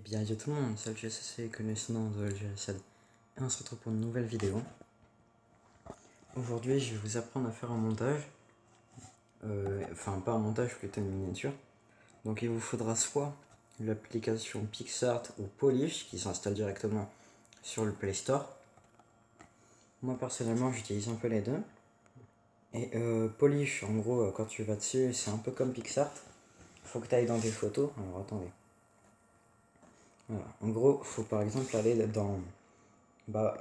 Bien yo tout le monde, c'est LGSC, connaissant de LGSL. Et on se retrouve pour une nouvelle vidéo. Aujourd'hui, je vais vous apprendre à faire un montage. Enfin, pas un montage, plutôt une miniature. Donc il vous faudra soit l'application PixArt ou Polish qui s'installe directement sur le Play Store. Moi personnellement, j'utilise un peu les deux. Et Polish, en gros, quand tu vas dessus, c'est un peu comme PixArt. Il faut que tu ailles dans tes photos. Alors attendez. Voilà. En gros, faut par exemple aller dans...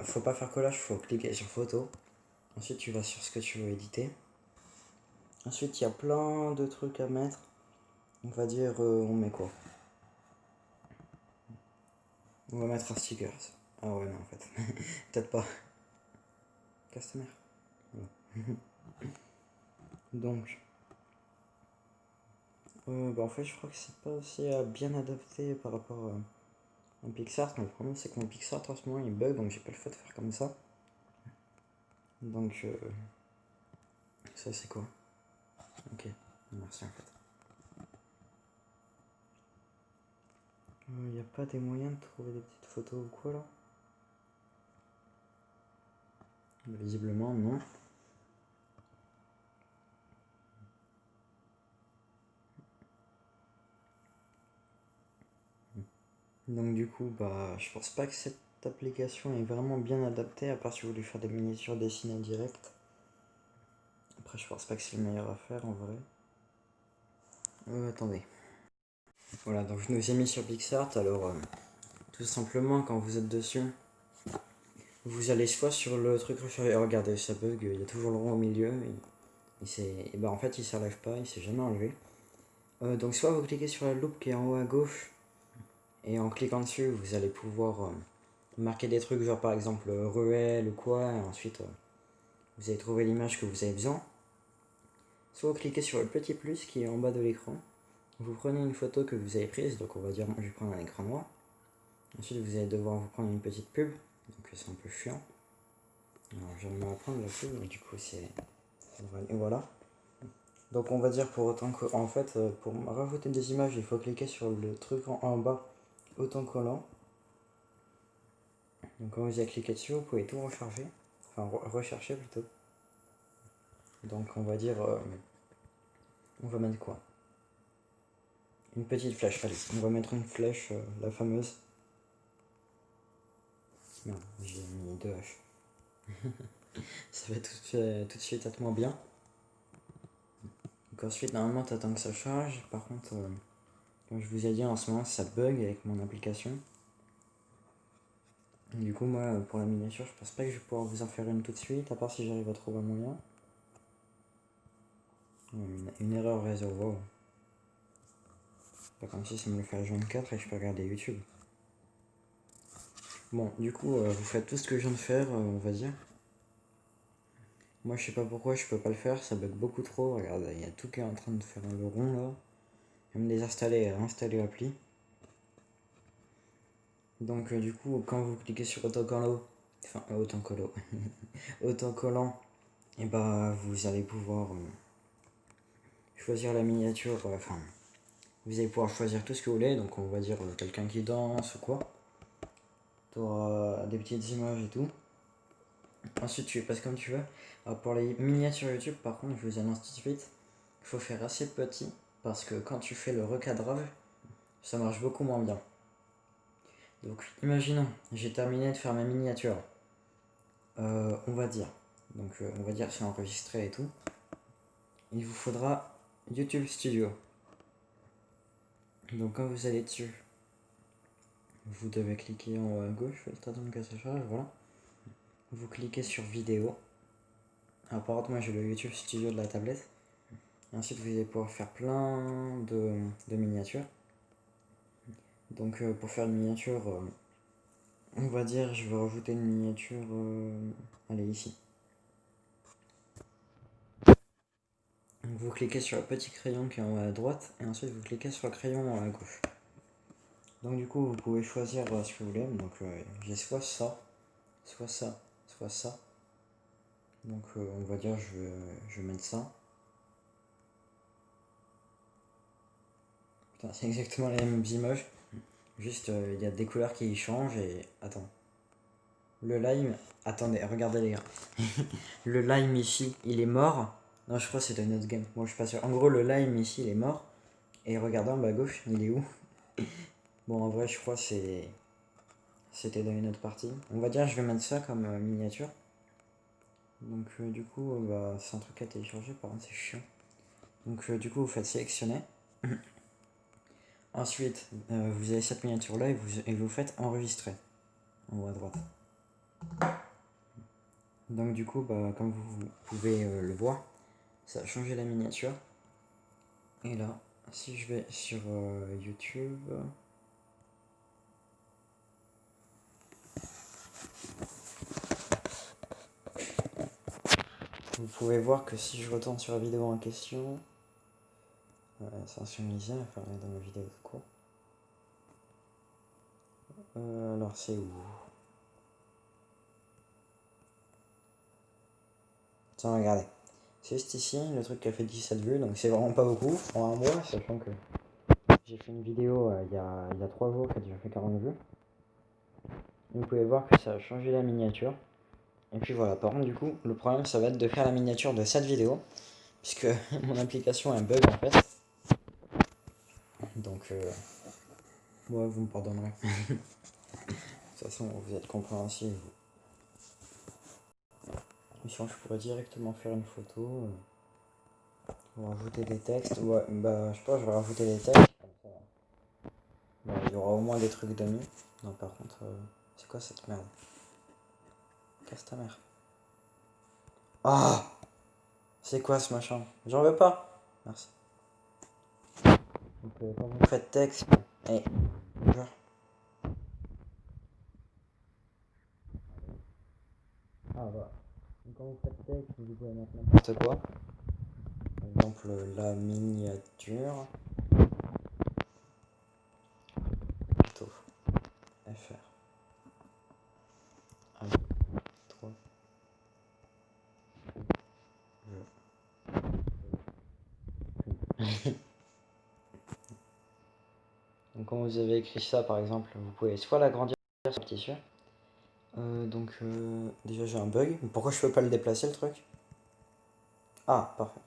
faut pas faire collage, faut cliquer sur photo. Ensuite, tu vas sur ce que tu veux éditer. Ensuite, il y a plein de trucs à mettre. On va dire, on met quoi? On va mettre un sticker. Ah ouais, non, en fait. Peut-être pas. Customer. Voilà. Donc, en fait, je crois que c'est pas aussi bien adapté par rapport à PixArt. Mais le problème, c'est que mon PixArt en ce moment il bug, donc j'ai pas le fait de faire comme ça. Donc, ça c'est quoi? Ok, merci en fait. Il n'y a pas des moyens de trouver des petites photos ou quoi là? Visiblement, non. Donc du coup, je pense pas que cette application est vraiment bien adaptée, à part si vous voulez faire des miniatures dessinées direct. Après, je pense pas que c'est le meilleur à faire en vrai. Attendez. Voilà, donc je nous ai mis sur PixArt. Alors, tout simplement, quand vous êtes dessus, vous allez soit sur le truc recherché. Regardez, ça bug, il y a toujours le rond au milieu. En fait, il s'enlève pas, il s'est jamais enlevé. Donc, soit vous cliquez sur la loupe qui est en haut à gauche, et en cliquant dessus, vous allez pouvoir marquer des trucs, genre par exemple ruelle ou quoi, et ensuite vous allez trouver l'image que vous avez besoin. Soit vous cliquez sur le petit plus qui est en bas de l'écran, vous prenez une photo que vous avez prise, donc on va dire, moi je vais prendre un écran noir. Ensuite vous allez devoir vous prendre une petite pub, donc c'est un peu chiant. Alors je vais me la prendre la pub, mais du coup c'est... Et voilà. Donc on va dire pour autant que... En fait, pour rajouter des images, il faut cliquer sur le truc en bas, autocollant. Donc quand vous avez cliqué dessus, vous pouvez tout recharger. Enfin, rechercher plutôt. Donc on va dire... on va mettre quoi? Une petite flèche, allez. On va mettre une flèche, la fameuse. Non, j'ai mis 2 H. Ça va tout de suite être moins bien. Donc ensuite, normalement, t'attends que ça charge. Par contre, comme je vous ai dit, en ce moment, ça bug avec mon application. Du coup, moi, pour la miniature, je pense pas que je vais pouvoir vous en faire une tout de suite, à part si j'arrive à trouver un moyen. Une erreur réseau, wow. Pas comme si ça me le fait à 24 et je peux regarder YouTube. Bon, du coup, vous faites tout ce que je viens de faire, on va dire. Moi, je sais pas pourquoi je peux pas le faire, ça bug beaucoup trop. Regarde, il y a tout qui est en train de faire le rond là. Même désinstaller et réinstaller l'appli. Donc, du coup, quand vous cliquez sur autocollant, autocollant, et vous allez pouvoir choisir la miniature. Vous allez pouvoir choisir tout ce que vous voulez. Donc, on va dire quelqu'un qui danse ou quoi. Tu auras des petites images et tout. Ensuite, tu passes comme tu veux. Alors, pour les miniatures YouTube, par contre, je vous annonce tout de suite, il faut faire assez petit parce que quand tu fais le recadrage, ça marche beaucoup moins bien. Donc, imaginons, j'ai terminé de faire ma miniature. On va dire. Donc, on va dire c'est enregistré et tout. Il vous faudra YouTube Studio. Donc, quand vous allez dessus, vous devez cliquer en haut à gauche, attendre que ça charge, voilà. Vous cliquez sur vidéo. Alors, par contre, moi j'ai le YouTube Studio de la tablette. Et ensuite, vous allez pouvoir faire plein de miniatures. Donc, pour faire une miniature, on va dire, je vais rajouter une miniature. Allez, ici. Donc, vous cliquez sur le petit crayon qui est en haut à droite. Et ensuite, vous cliquez sur le crayon en haut à gauche. Donc, du coup, vous pouvez choisir ce que vous voulez. Donc, j'ai soit ça, soit ça, soit ça. Donc, on va dire, je vais mettre ça. Putain, c'est exactement les mêmes images. Juste, il y a des couleurs qui changent et... Attends. Le lime... Attendez, regardez les gars. Le lime ici, il est mort. Non, je crois que c'était une autre game. Moi, je suis pas sûr. En gros, le lime ici, il est mort. Et regardez en bas à gauche, il est où? Bon, en vrai, je crois que c'était dans une autre partie. On va dire, je vais mettre ça comme miniature. Donc, du coup, bah, c'est un truc à télécharger. Par contre, c'est chiant. Donc, du coup, vous faites sélectionner. Ensuite, vous avez cette miniature là et vous faites enregistrer en haut à droite. Donc du coup, bah, comme vous pouvez le voir, ça a changé la miniature. Et là, si je vais sur YouTube, vous pouvez voir que si je retourne sur la vidéo en question, c'est insynchronisé, enfin dans ma vidéo de cours. Alors c'est où? Tiens, regardez. C'est juste ici, le truc qui a fait 17 vues, donc c'est vraiment pas beaucoup en un mois, sachant que j'ai fait une vidéo il y a 3 jours qui a déjà fait 40 vues. Vous pouvez voir que ça a changé la miniature. Et puis voilà, par contre du coup, le problème ça va être de faire la miniature de cette vidéo, puisque mon application a un bug en fait. Donc, ouais, vous me pardonnerez. De toute façon, vous êtes compréhensif. Mais sinon, je pourrais directement faire une photo, ou rajouter des textes. Ouais, bah, je sais pas, je vais rajouter des textes. Comme ça. Bah, il y aura au moins des trucs de mis. Non, par contre, c'est quoi cette merde? Casse ta mère. Ah! C'est quoi ce machin? J'en veux pas. Merci. Donc, quand vous faites texte, et genre. Ah, voilà. Donc, quand vous faites texte, vous pouvez mettre n'importe quoi. Par exemple, la miniature. Plutôt. FR. 1, 3. Donc quand vous avez écrit ça par exemple, vous pouvez soit l'agrandir sur le tissu. Déjà j'ai un bug. Pourquoi je peux pas le déplacer le truc? Ah, parfait.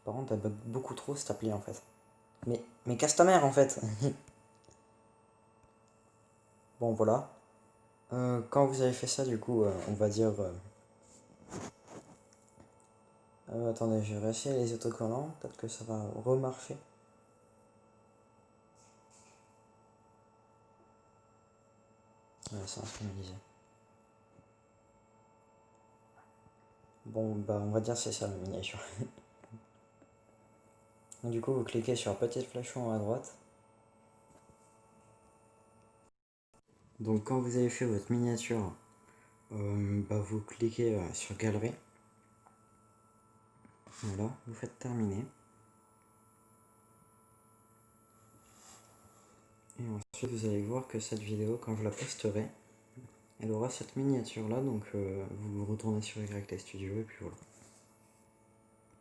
Par contre, elle bug beaucoup trop cette appli en fait. Mais casse ta mère en fait. Bon voilà. Quand vous avez fait ça du coup, on va dire... attendez, je vais réessayer les autocollants. Peut-être que ça va remarcher. Ouais, c'est insynchronisé. Bon, bah on va dire c'est ça la miniature. Du coup, vous cliquez sur petite flèche en haut à droite. Donc quand vous avez fait votre miniature, bah, vous cliquez sur galerie. Voilà, vous faites terminer. Et ensuite vous allez voir que cette vidéo, quand je la posterai, elle aura cette miniature là, donc vous retournez sur YT Studio et puis voilà.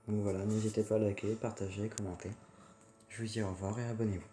Donc voilà, n'hésitez pas à liker, partager, commenter. Je vous dis au revoir et abonnez-vous.